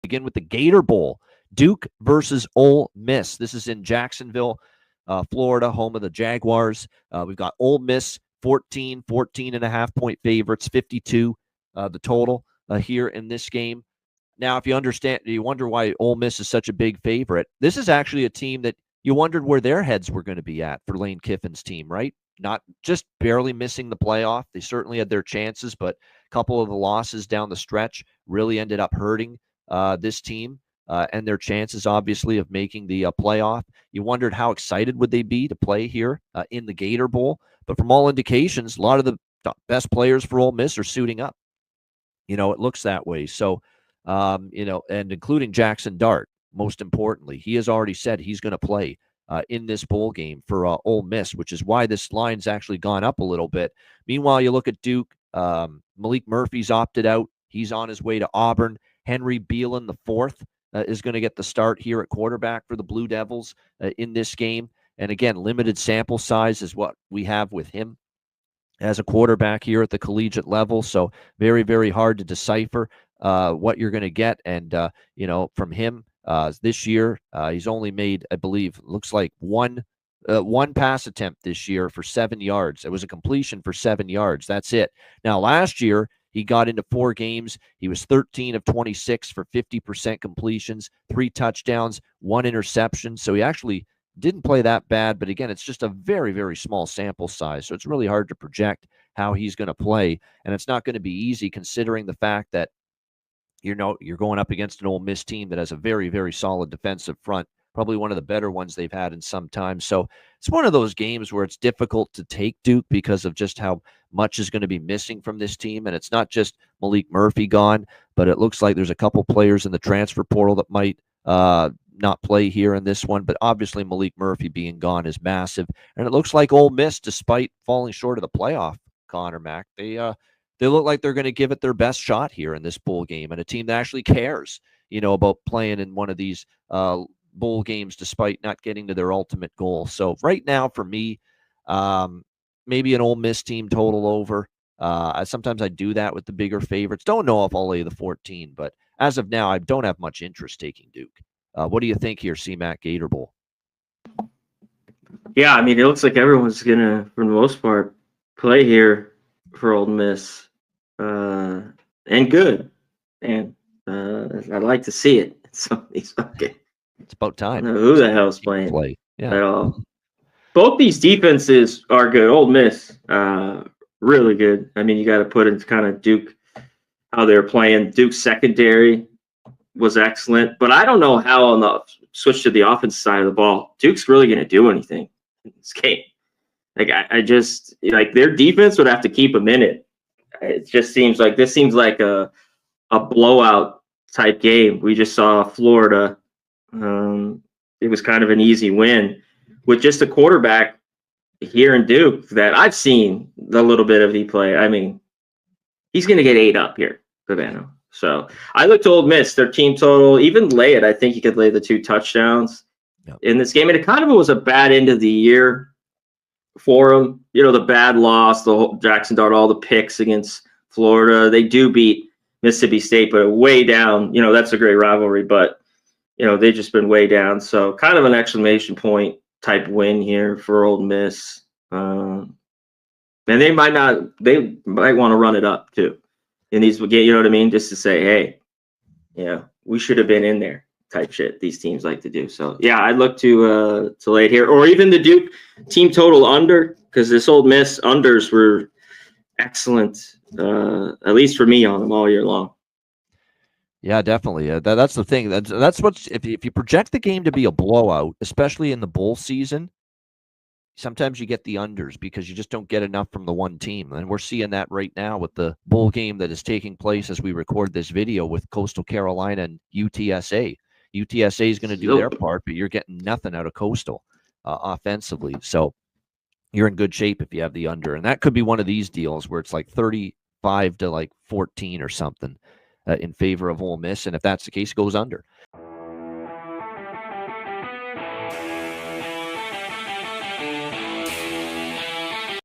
begin with the Gator Bowl. Duke versus Ole Miss. This is in Jacksonville, Florida, home of the Jaguars. We've got Ole Miss 14.5 point favorites, 52 the total here in this game. Now, if you wonder why Ole Miss is such a big favorite. This is actually a team that you wondered where their heads were going to be at for Lane Kiffin's team, right? Not just barely missing the playoff. They certainly had their chances, but a couple of the losses down the stretch really ended up hurting this team and their chances, obviously, of making the playoff. You wondered how excited would they be to play here in the Gator Bowl. But from all indications, a lot of the best players for Ole Miss are suiting up. It looks that way. So, and including Jackson Dart, most importantly, he has already said he's going to play in this bowl game for Ole Miss, which is why this line's actually gone up a little bit. Meanwhile, you look at Duke. Malik Murphy's opted out. He's on his way to Auburn. Henry Beelan, the fourth, is going to get the start here at quarterback for the Blue Devils in this game. And again, limited sample size is what we have with him as a quarterback here at the collegiate level. So very, very hard to decipher what you're going to get. And, from him this year, he's only made, I believe, looks like one pass attempt this year for 7 yards. It was a completion for 7 yards. That's it. Now, last year, he got into 4 games. He was 13 of 26 for 50% completions, 3 touchdowns, 1 interception. So he actually didn't play that bad. But again, it's just a very, very small sample size. So it's really hard to project how he's going to play. And it's not going to be easy considering the fact that, you're going up against an Ole Miss team that has a very, very solid defensive front, probably one of the better ones they've had in some time. So it's one of those games where it's difficult to take Duke because of just how much is going to be missing from this team. And it's not just Malik Murphy gone, but it looks like there's a couple players in the transfer portal that might not play here in this one. But obviously Malik Murphy being gone is massive. And it looks like Ole Miss, despite falling short of the playoff, Connor Mack, they look like they're going to give it their best shot here in this bowl game, and a team that actually cares, about playing in one of these bowl games despite not getting to their ultimate goal. So right now for me, maybe an Ole Miss team total over. Sometimes I do that with the bigger favorites. Don't know if I'll lay the 14, but as of now, I don't have much interest taking Duke. What do you think here, CMAC Gator Bowl? Yeah, I mean, it looks like everyone's going to, for the most part, play here for Ole Miss. And good. And I'd like to see it. So it's okay. It's about time. I don't know who the hell's playing play. Yeah. At all. Both these defenses are good. Ole Miss, really good. I mean, you got to put into kind of Duke, how they're playing. Duke's secondary was excellent. But I don't know how on the switch to the offense side of the ball, Duke's really going to do anything in this game. Like, I just, their defense would have to keep them in it. It just seems like this seems like a blowout type game. We just saw Florida. It was kind of an easy win with just a quarterback here in Duke that I've seen the little bit of he play. I mean, he's going to get 8 up here, Savannah. So I looked to Ole Miss, their team total, even lay it. I think you could lay the 2 touchdowns in this game. And it kind of was a bad end of the year for them. The bad loss, the whole Jackson Dart, all the picks against Florida. They do beat Mississippi State, but way down. That's a great rivalry, but they've just been way down. So kind of an exclamation point type win here for Ole Miss. And they might want to run it up too in these games. You know what I mean? Just to say, hey, we should have been in there. Type shit these teams like to do. So yeah, I'd look to lay it here, or even the Duke team total under, because this Ole Miss unders were excellent, at least for me, on them all year long. Yeah, definitely. That's the thing. That's what's if you project the game to be a blowout, especially in the bowl season, sometimes you get the unders because you just don't get enough from the one team. And we're seeing that right now with the bowl game that is taking place as we record this video with Coastal Carolina and UTSA. UTSA is going to do their part, but you're getting nothing out of Coastal offensively. So you're in good shape if you have the under. And that could be one of these deals where it's like 35 to 14 or something in favor of Ole Miss. And if that's the case, it goes under.